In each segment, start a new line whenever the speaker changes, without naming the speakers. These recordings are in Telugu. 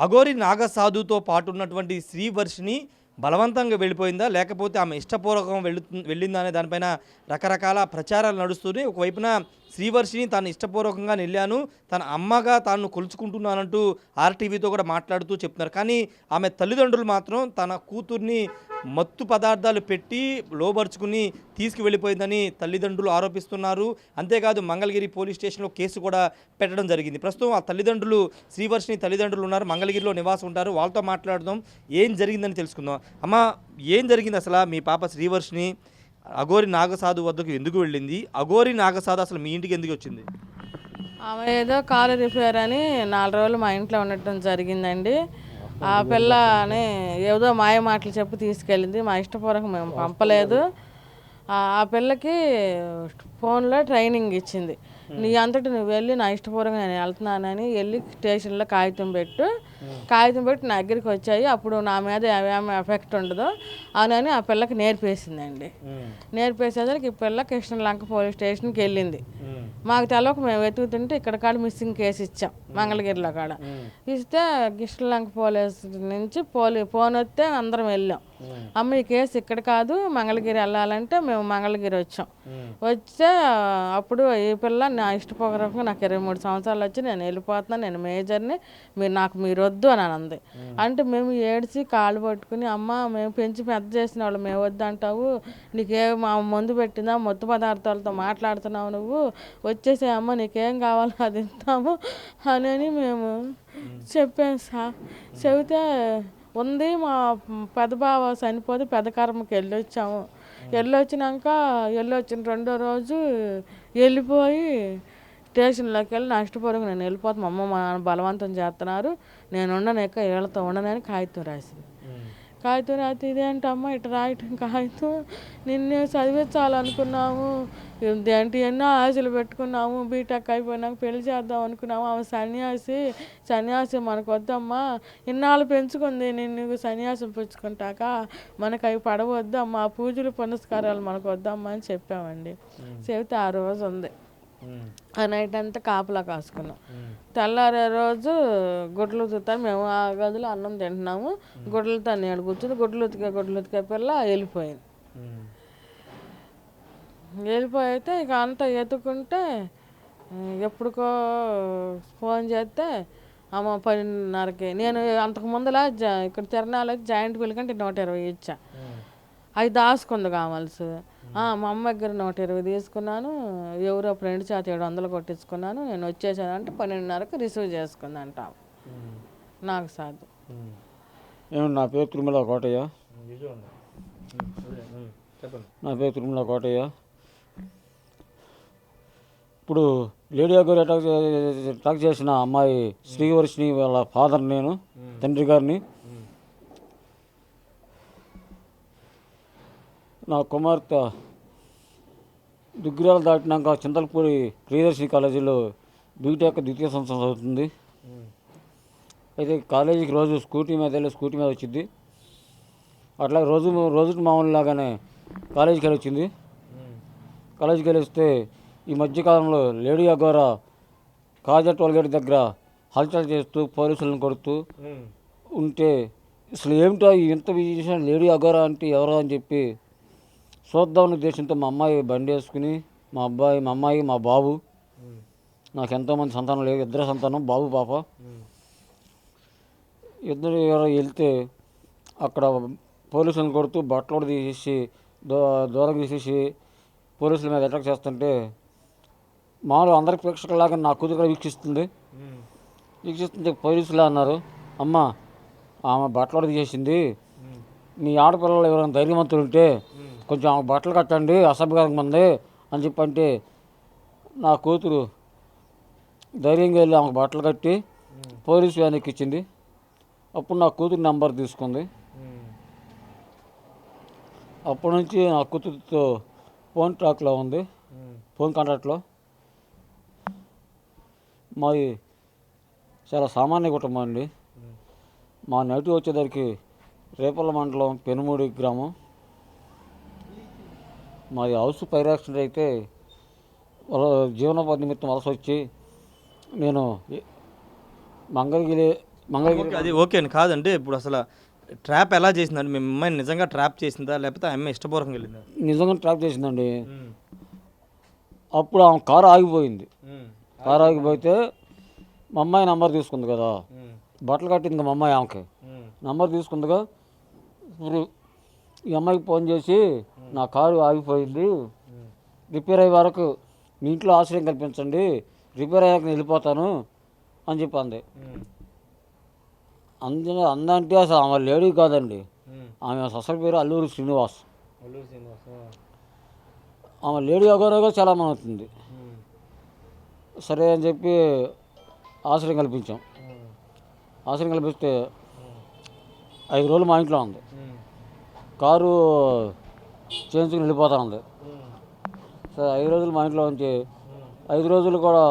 అఘోరి నాగసాధుతో పాటు ఉన్నటువంటి శ్రీవర్షిని బలవంతంగా వెళ్ళిపోయిందా? లేకపోతే ఆమె ఇష్టపూర్వకం వెళ్ళిందా అనే దానిపైన రకరకాల ప్రచారాలు నడుస్తున్నాయి. ఒకవైపున శ్రీవర్షిని తాను ఇష్టపూర్వకంగా వెళ్ళాను, తన అమ్మగా తాను కొలుచుకుంటున్నానంటూ ఆర్టీవీతో కూడా మాట్లాడుతూ చెప్తున్నారు. కానీ ఆమె తల్లిదండ్రులు మాత్రం తన కూతుర్ని మత్తు పదార్థాలు పెట్టి లోబరుచుకుని తీసుకువెళ్ళిపోయిందని తల్లిదండ్రులు ఆరోపిస్తున్నారు. అంతేకాదు మంగళగిరి పోలీస్ స్టేషన్లో కేసు కూడా పెట్టడం జరిగింది. ప్రస్తుతం ఆ తల్లిదండ్రులు, శ్రీవర్షిని తల్లిదండ్రులు ఉన్నారు, మంగళగిరిలో నివాసం ఉంటారు. వాళ్ళతో మాట్లాడదాం, ఏం జరిగిందని తెలుసుకుందాం. అమ్మ, ఏం జరిగింది అసలు? మీ పాప శ్రీవర్షిని అఘోరి నాగసాధు వద్దకు ఎందుకు వెళ్ళింది? అఘోరి నాగసాధు అసలు మీ ఇంటికి ఎందుకు వచ్చింది?
ఆమె ఏదో కారు రిపేర్ అని 4 రోజులు మా ఇంట్లో ఉండటం జరిగిందండి. ఆ పిల్లని ఏదో మాయ మాటలు చెప్పి తీసుకెళ్ళింది. మా ఇష్టపూర్వకం మేము పంపలేదు. ఆ పిల్లకి ఫోన్లో ట్రైనింగ్ ఇచ్చింది. నీ అంతటి నువ్వు వెళ్ళి నా ఇష్టపూర్వకంగా నేను వెళ్తున్నానని వెళ్ళి స్టేషన్లో కాగితం పెట్టి నా దగ్గరికి వచ్చాయి. అప్పుడు నా మీద ఏమేమి ఎఫెక్ట్ ఉండదో అని ఆ పిల్లకి నేర్పేసిందండి. నేర్పేసేసరికి ఈ పిల్ల కృష్ణలంక పోలీస్ స్టేషన్కి వెళ్ళింది. మాకు తెలవక మేము వెతుకుతుంటే ఇక్కడ కాడ మిస్సింగ్ కేసు ఇచ్చాం మంగళగిరిలో కాడ. ఇస్తే కృష్ణలంక పోలీస్ నుంచి ఫోన్ వస్తే అందరం వెళ్ళాం. అమ్మ, ఈ కేసు ఇక్కడ కాదు, మంగళగిరి వెళ్ళాలంటే మేము మంగళగిరి వచ్చాం. వస్తే అప్పుడు ఈ పిల్ల నా ఇష్టపూర్వకంగా నాకు 23 సంవత్సరాలు వచ్చి నేను వెళ్ళిపోతున్నాను, నేను మేజర్ని, మీరు వద్దు అని అంది. అంటే మేము ఏడ్చి కాళ్ళు పట్టుకుని, అమ్మ మేము పెంచి పెద్ద చేసిన వాళ్ళు మేము వద్దు అంటావు, మా మందు పెట్టిందా, మత్తు పదార్థాలతో మాట్లాడుతున్నావు, నువ్వు వచ్చేసే అమ్మ, నీకేం కావాలో అది ఇస్తాము అని మేము చెప్పాము సార్. చెబితే ఉంది, మా పెద్ద బావ చనిపోతే పెద్ద కర్మకి వెళ్ళొచ్చాము. వెళ్ళొచ్చినాక వెళ్ళొచ్చిన 2వ రోజు వెళ్ళిపోయి స్టేషన్లోకి వెళ్ళి నా ఇష్టపూర్వకంగా నేను వెళ్ళిపోతాను, అమ్మ మా నాన్న బలవంతం చేస్తున్నారు, నేను ఉండను, ఎక్క వీళ్ళతో ఉండనని కాగితం రాసింది. కాగితం రాస్తే ఇదేంటమ్మా ఇటు రాయటం కాగితం, నిన్నే చదివించాలనుకున్నాము, ఏంటి ఎన్నో ఆశలు పెట్టుకున్నాము, బీటెక్ అయిపోయినాక పెళ్లి చేద్దాం అనుకున్నాము, ఆమె సన్యాసి మనకు వద్దమ్మా, ఇన్నాళ్ళు పెంచుకుంది నిన్ను సన్యాసం పుచ్చుకుంటాక మనకు అవి పడవద్దు అమ్మా, పూజలు పునస్కారాలు మనకు వద్దమ్మా అని చెప్పామండి. చెబితే ఆ రోజు ఉంది. ఆ నైట్ అంతా కాపలా కాసుకున్నాం. తెల్లారే రోజు గుడ్లు ఉతుకుతాను, మేము ఆ గదిలో అన్నం తింటున్నాము, గుడ్లతో నేను కూర్చుని గుడ్లు ఉతికే పిల్ల వెళ్ళిపోయింది. వెళ్ళిపోయితే ఇక అంతా ఎత్తుకుంటే ఎప్పుడుకో ఫోన్ చేస్తే అమ్మ 10:30కి, నేను అంతకు ముందులా ఇక్కడ తిరణాలకి జాయింట్ బిల్ కంటే 120 ఇచ్చా, అవి దాచుకుంది కావాల్సి. మా అమ్మ దగ్గర 120 తీసుకున్నాను, ఎవరో ఫ్రెండ్ చేత 700 కొట్టించుకున్నాను, నేను వచ్చేసానంటే 12:30కి రిసీవ్ చేసుకుంది అంట నాకు సాధు.
నా పేరు తిరుమల కోటయ్య. ఇప్పుడు లేడీ అఘోరి అటాక్ చేసిన అమ్మాయి శ్రీవర్షిని వాళ్ళ ఫాదర్, నేను తండ్రి గారిని. నా కుమార్తె దుగ్గిరాలు దాటినాక చింతలపూడి ప్రియదర్శిని కాలేజీలో బీటెక్ 2వ సంవత్సరం చదువుతుంది. అయితే కాలేజీకి రోజు స్కూటీ మీద వచ్చింది. అట్లా రోజు మామూలులాగానే కాలేజీకి వెళ్ళి వచ్చింది. కాలేజీకి వెళ్ళి వస్తే ఈ మధ్యకాలంలో లేడీ అఘోరా కాజా టోల్గేట్ దగ్గర హల్చల్ చేస్తూ పోలీసులను కొడుతూ ఉంటే, అసలు ఏమిటో ఇంత విషయం, లేడీ అఘోరా అంటే ఎవరో అని చెప్పి చూద్దామన్న ఉద్దేశంతో మా అమ్మాయి బండి వేసుకుని, మా అమ్మాయి మా బాబు, నాకు ఎంతోమంది సంతానం లేదు, 2 సంతానం, బాబు పాప, ఇద్దరు వెళ్తే అక్కడ పోలీసులను కొడుతూ బట్టలు తీసేసి దూరం తీసేసి పోలీసుల మీద అటాక్ చేస్తుంటే, మామూలు అందరి ప్రేక్షకులాగా నా కూతురు కూడా వీక్షిస్తుంటే పోలీసులు అన్నారు, అమ్మ ఆమె బట్టలు తీసేసింది, మీ ఆడపిల్లలు ఎవరైనా ధైర్యవంతులు ఉంటే కొంచెం ఆమె బట్టలు కట్టండి, అసభ్యకరంగా ఉంది అని చెప్పంటే, నా కూతురు ధైర్యంగా వెళ్ళి ఆమెకు బట్టలు కట్టి పోలీసు వ్యాన్కి ఇచ్చింది. అప్పుడు నా కూతురు నెంబర్ తీసుకుంది. అప్పటి నుంచి నా కూతురుతో ఫోన్ ట్రాక్లో ఉంది, ఫోన్ కాంటాక్ట్లో. మాది చాలా సామాన్య కుటుంబం అండి. మా నేటివ్ వచ్చేసరికి రేపల్ల మండలం పెనుమూడి గ్రామం. మాది హౌస్ ఫైర్ యాక్సిడెంట్ అయితే జీవనోపాధి నిమిత్తం వలస వచ్చి నేను మంగళగిరి మంగళగిరి
ఓకే, అది ఓకే అండి. కాదంటే ఇప్పుడు అసలు ట్రాప్ ఎలా చేసిందండి? మీ అమ్మాయిని నిజంగా ట్రాప్ చేసిందా లేకపోతే ఆ అమ్మాయి ఇష్టపూర్వకంగా వెళ్ళిందా?
నిజంగా ట్రాప్ చేసిందండి. అప్పుడు ఆమె కారు ఆగిపోయింది. కారు ఆగిపోతే మా అమ్మాయి నంబర్ తీసుకుంది కదా, బట్టలు కట్టింది మా అమ్మాయి ఆమెకి. నంబర్ తీసుకుందిగా. ఇప్పుడు ఈ అమ్మాయికి ఫోన్ చేసి నా కారు ఆగిపోయింది, రిపేర్ అయ్యే వరకు మీ ఇంట్లో ఆశ్రయం కల్పించండి, రిపేర్ అయ్యాక నేను వెళ్ళిపోతాను అని చెప్పి అంది. అందంటే అసలు ఆమె లేడీ కాదండి, ఆమె అసలు పేరు అల్లూరి శ్రీనివాస్. ఆమె లేడీ అగోరగా చాలా అవుతుంది. సరే అని చెప్పి ఆశ్రయం కల్పించాం. ఆశ్రయం కల్పిస్తే 5 రోజులు మా ఇంట్లో ఉంది. కారు చేయించుకుని వెళ్ళిపోతా ఉంది. సరే 5 రోజులు మా ఇంట్లో ఉంచి 5 రోజులు కూడా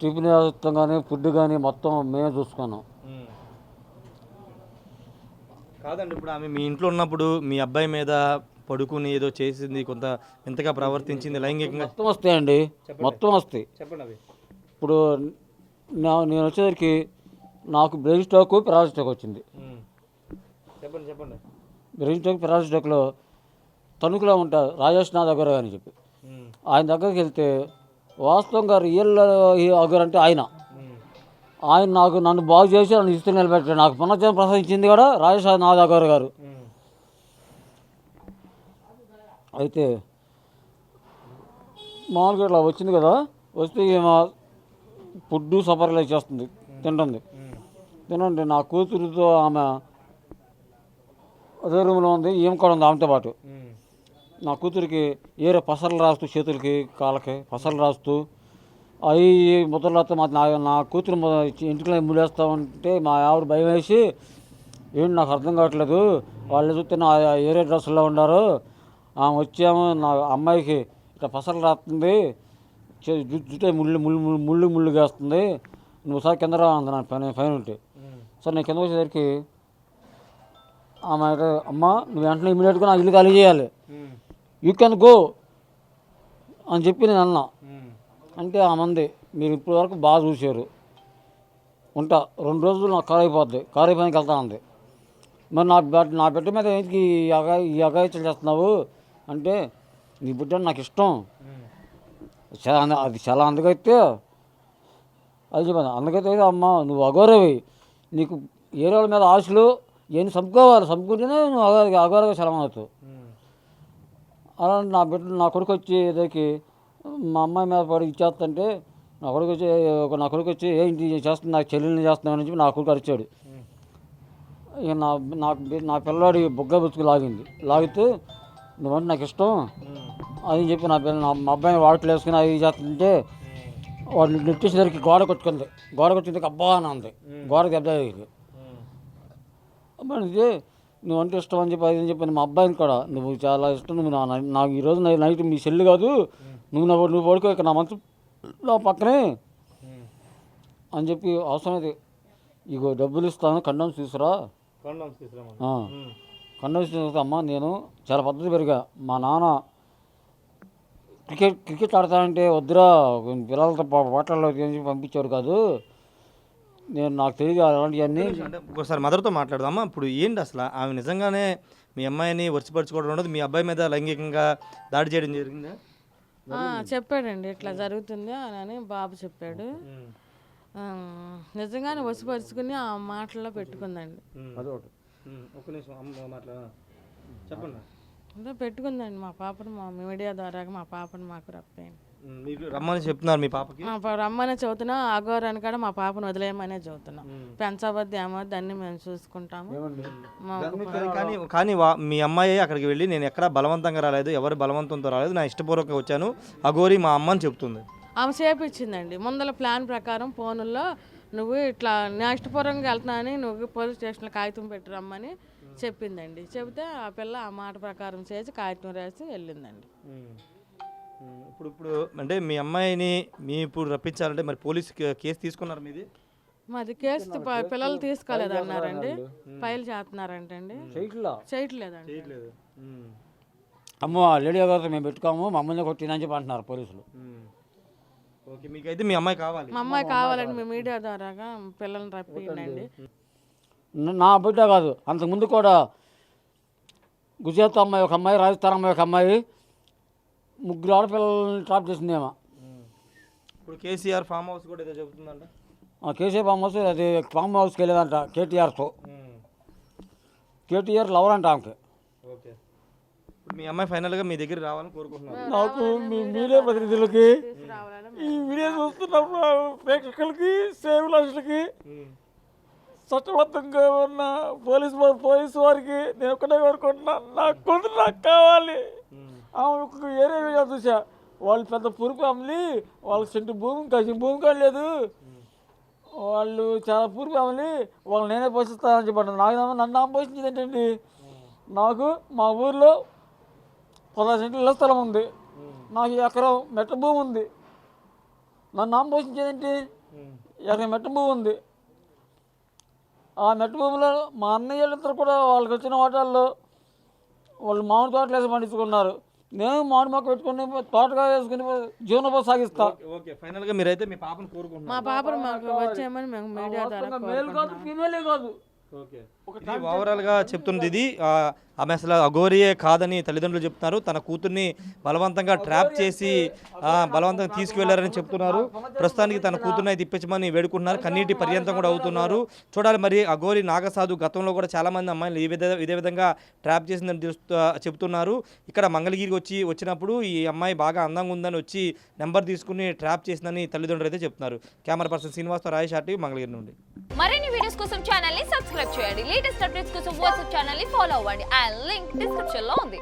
టిఫిన్ వ్యవస్థ కానీ ఫుడ్ కానీ మొత్తం మేమే చూసుకున్నాం.
కాదండి, ఇప్పుడు ఆమె మీ ఇంట్లో ఉన్నప్పుడు మీ అబ్బాయి మీద పడుకుని ఏదో చేసింది, కొంత ఎంతగా ప్రవర్తించింది లైంగికంగా?
మొత్తం వస్తాయండి, మొత్తం వస్తాయి.
చెప్పండి అవి.
ఇప్పుడు నేను వచ్చేసరికి నాకు బ్రెయిన్ స్ట్రోక్, పెరాలసిస్ స్ట్రోక్ వచ్చింది.
చెప్పండి చెప్పండి.
బ్రెయిన్ స్ట్రోక్, పెరాలసిస్ స్ట్రోక్లో తణుకులో ఉంటారు రాజేష్ నాథ్ అగర్ అని చెప్పి, ఆయన దగ్గరికి వెళ్తే వాస్తవంగా రియల్ అగర్ అంటే ఆయన నన్ను బాగు చేసి నన్ను ఇస్తూ నిలబెట్టాడు. నాకు పునర్జన్మ ప్రసాదించింది కూడా రాజేష్ నాథ్ అగర్ గారు. అయితే మామూలుగా ఇట్లా వచ్చింది కదా, వస్తే మా ఫుడ్ సపర్లై చేస్తుంది, తింటుంది. నా కూతురుతో ఆమె అదే రూమ్లో ఉంది, ఏం కూడా ఉంది ఆమెతో పాటు. నా కూతురికి ఏరే పసర్లు రాస్తూ, చేతులకి కాళ్ళకి పసర్లు రాస్తూ అవి ముద్రలు వస్తే నా కూతురు ఇంటికి ముడేస్తూ ఉంటే మా ఆవిడ భయం వేసి, ఏంటి నాకు అర్థం కావట్లేదు, వాళ్ళు చూస్తే నా ఏరే డ్రెస్సుల్లో ఉన్నారు, ఆమె వచ్చాము నా అమ్మాయికి ఇట్లా పసర్లు రాస్తుంది, జుట్టు ముళ్ళుగా వేస్తుంది, నువ్వు సార్ కింద రా అంది నా పైన ఉంటే. సరే నేను కింద వచ్చేసరికి ఆమె అమ్మ నువ్వు వెంటనే ఇమీడియట్గా నా ఇల్లు ఖాళీ చేయాలి, యూ కెన్ గో అని చెప్పి నేను అన్నా. అంటే ఆమె అంది, మీరు ఇప్పటి వరకు బాగా చూశారు, ఉంటా 2 రోజులు నాకు కారు అయిపోద్ది, కారు అయిపోయినాకి వెళ్తా ఉంది. మరి నా బిడ్డ మీద ఏంటికి ఈ అగాయిత్యాలు చేస్తున్నావు అంటే, నీ బిడ్డ నాకు ఇష్టం, అది చాలా అందగైతే అది చెప్పాను. అందుకైతే అమ్మ నువ్వు అఘోరవి, నీకు ఏ రోజుల మీద ఆశలు ఏం చంపుకుంటేనే నువ్వు అఘోరగా చలం అవుతావు. అలా నా కొడుకు వచ్చి ఏదోకి మా అమ్మాయి మీద పడి ఇచ్చేస్తుంటే నా కొడుకు వచ్చి ఏంటి చేస్తుంది, నాకు చెల్లెల్ని చేస్తున్నావు అని చెప్పి నా కొడుకు అరిచాడు. ఇక నా పిల్లాడి బుగ్గ బుచ్చుకు లాగితే నువ్వంటే నాకు ఇష్టం అని చెప్పి మా అబ్బాయిని వాటిలో వేసుకుని అది చేస్తుంటే వాడు నెట్టేసేసరికి గోడ కొట్టుకుంది అబ్బా అని అంది, గోడ దెబ్బ తగిలింది. అబ్బాయి నువ్వంటే ఇష్టం అని చెప్పి అది చెప్పాను. మా అబ్బాయిని కూడా నువ్వు చాలా ఇష్టం, నువ్వు నాకు ఈరోజు నైట్ మీ సెల్లు కాదు, నువ్వు పడుకో ఇక్కడ నా మనసు పక్కనే అని చెప్పి అవసరమైతే ఇగో డబ్బులు ఇస్తాను, కండమ్స్ తీసుకురా. కండమ్స్ తీసుకురా అమ్మ, నేను చాలా పద్ధతి పెరిగా, మా నాన్న క్రికెట్ ఆడతానంటే వద్దురా పిల్లలతో పోట్లలో పంపించేవారు కాదు, నాకు తెలియదు అలాంటివన్నీ.
అంటే ఒకసారి మదర్తో మాట్లాడదామా. ఇప్పుడు ఏంటి అసలు ఆమె నిజంగానే మీ అమ్మాయిని వర్చిపరచుకోవడం ఉండదు, మీ అబ్బాయి మీద లైంగికంగా దాడి చేయడం జరిగిందా?
చెప్పాడండి, ఇట్లా జరుగుతుంది అని బాబు చెప్పాడు. నిజంగానే వసిపరుచుకుని ఆ మాటల్లో పెట్టుకుందండి.
చెప్పండి.
అంటే పెట్టుకుందండి మా పాపను, మా మీడియా ద్వారా మా పాపను మాకు రప్పేయండి.
మీకు రమ్మని చెప్తున్నారు మీ పాపకి?
రమ్మనే చదువుతున్నా, అఘోరాన్ని కూడా మా పాపను వదిలేయమనే చదువుతున్నాం. పెంచవద్దు ఏమవద్దు అన్నీ మేము చూసుకుంటాము.
కానీ మీ అమ్మాయి అక్కడికి వెళ్ళి నేను ఎక్కడా బలవంతంగా రాలేదు, ఎవరు బలవంతంతో రాలేదు, నా ఇష్టపూర్వకంగా వచ్చాను, అఘోరి మా అమ్మ అని చెప్తుంది.
ఆమె చేపించిందండి ముందర ప్లాన్ ప్రకారం ఫోనుల్లో, నువ్వు ఇట్లా నా ఇష్టపూర్వకంగా వెళ్తున్నానని నువ్వు పోలీస్ స్టేషన్లో కాగితం పెట్టి రమ్మని చెప్పిందండి. చెబితే ఆ పిల్ల ఆ మాట ప్రకారం చేసి కాగితం రాసి వెళ్ళిందండి.
ఇప్పుడు అంటే మీ అమ్మాయిని ఇప్పుడు రప్పించాలంటే మరి పోలీసు కేసు తీసుకున్నారు మీది?
మాది కేసు పిల్లలు తీసుకోలేదు అన్నారండి, ఫైల్ చేస్తున్నారంటండి, చేయట్లేదండి.
అమ్మో లేడీ గారితో మేము పెట్టుకోము, మమ్మల్ని కొట్టిందని చెప్పి అంటున్నారు పోలీసులు.
ఓకే, మీకైతే మీ అమ్మాయి కావాలి.
మా అమ్మాయి కావాలని మీ మీడియా ద్వారాగా పిల్లల్ని రప్పియండి.
నా బిడ్డ కాదు, అంతకుముందు కూడా గుజరాత్ అమ్మాయి ఒక అమ్మాయి, రాజస్థాన్ అమ్మాయి ఒక అమ్మాయి, 3 ఆడపిల్లల్ని ట్రాప్ చేసిందేమో.
ఇప్పుడు కేసీఆర్ ఫామ్ హౌస్ కూడా ఏదో చెబుతుందంట.
కేసీఆర్ ఫామ్ హౌస్, అది ఫామ్ హౌస్కి వెళ్ళేదంట కేటీఆర్తో. కేటీఆర్ లవర్ అంట ఆమెకి.
ఓకే, ఇప్పుడు మీ అమ్మాయి ఫైనల్గా మీ దగ్గర రావాలని కోరుకుంటున్నాను.
నాకు మీ మీడియా ప్రతినిధులకి, ఈ వీడియో చూస్తున్న ప్రేక్షకులకి, సేవలకి, చట్టబద్ధంగా ఉన్న పోలీసు వారికి నేను ఒక్కటే కోరుకుంటున్నా, నా కూతురు నాకు కావాలి. ఆమె ఏరే వీడియో చూసా, వాళ్ళు పెద్ద పురుగు ఫ్యామిలీ, వాళ్ళకి సెంటు భూమి కానీ లేదు, వాళ్ళు చాలా పూర్ ఫ్యామిలీ, వాళ్ళు నేనే పోషిస్తానని చెప్పండి. నన్ను పోషించేది ఏంటండి? నాకు మా ఊర్లో 10 సెంట్లు ఇళ్ల స్థలం ఉంది, నాకు ఎకరం మెట్ట భూమి ఉంది. నన్ను పోషించేదేంటి? ఎకరం మెట్ట భూమి ఉంది. ఆ మెట్ట భూమిలో మా అన్నయ్యలంతా కూడా వాళ్ళకి వచ్చిన వాటాల్లో వాళ్ళు మామిడి తోటలు వేసి పండించుకున్నారు. నేను మామిడి మొక్క పెట్టుకుని తోటగా వేసుకుని జీవనోపాధి సాగిస్తా.
ఓకే, ఫైనల్గా మీరైతే మీ పాపను కోరుకుంటున్నారు.
మా పాపను మాకు వచ్చేయమని మేము మీడియా ద్వారా
మేలు కాదు, ఫీమేలే కాదు.
ఓకే, ఓవరాల్గా చెప్తున్నది ఇది. ఆమె అసలు అఘోరియే కాదని తల్లిదండ్రులు చెప్తున్నారు. తన కూతుర్ని బలవంతంగా ట్రాప్ చేసి బలవంతంగా తీసుకువెళ్లారని చెప్తున్నారు. ప్రస్తుతానికి తన కూతుర్ని అయితే ఇప్పించమని వేడుకుంటున్నారు. కన్నీటి పర్యంతం కూడా అవుతున్నారు. చూడాలి మరి అఘోరి నాగసాధు గతంలో కూడా చాలామంది అమ్మాయిలు ఇదే విధంగా ట్రాప్ చేసిందని చెప్తున్నారు. ఇక్కడ మంగళగిరికి వచ్చినప్పుడు ఈ అమ్మాయి బాగా అందంగా ఉందని వచ్చి నెంబర్ తీసుకుని ట్రాప్ చేసిందని తల్లిదండ్రులు అయితే చెప్తున్నారు. Camera person శ్రీనివాస్తో Rayesh RTV Mangalagiri నుండి.
మరిన్ని వీడియోస్ కోసం ఛానల్ ని సబ్స్క్రైబ్ చేయండి. లేటెస్ట్ అప్డేట్స్ కోసం వాట్సాప్ ఛానల్ ని ఫాలో అవ్వండి. ఆ లింక్ డిస్క్రిప్షన్ లో ఉంది.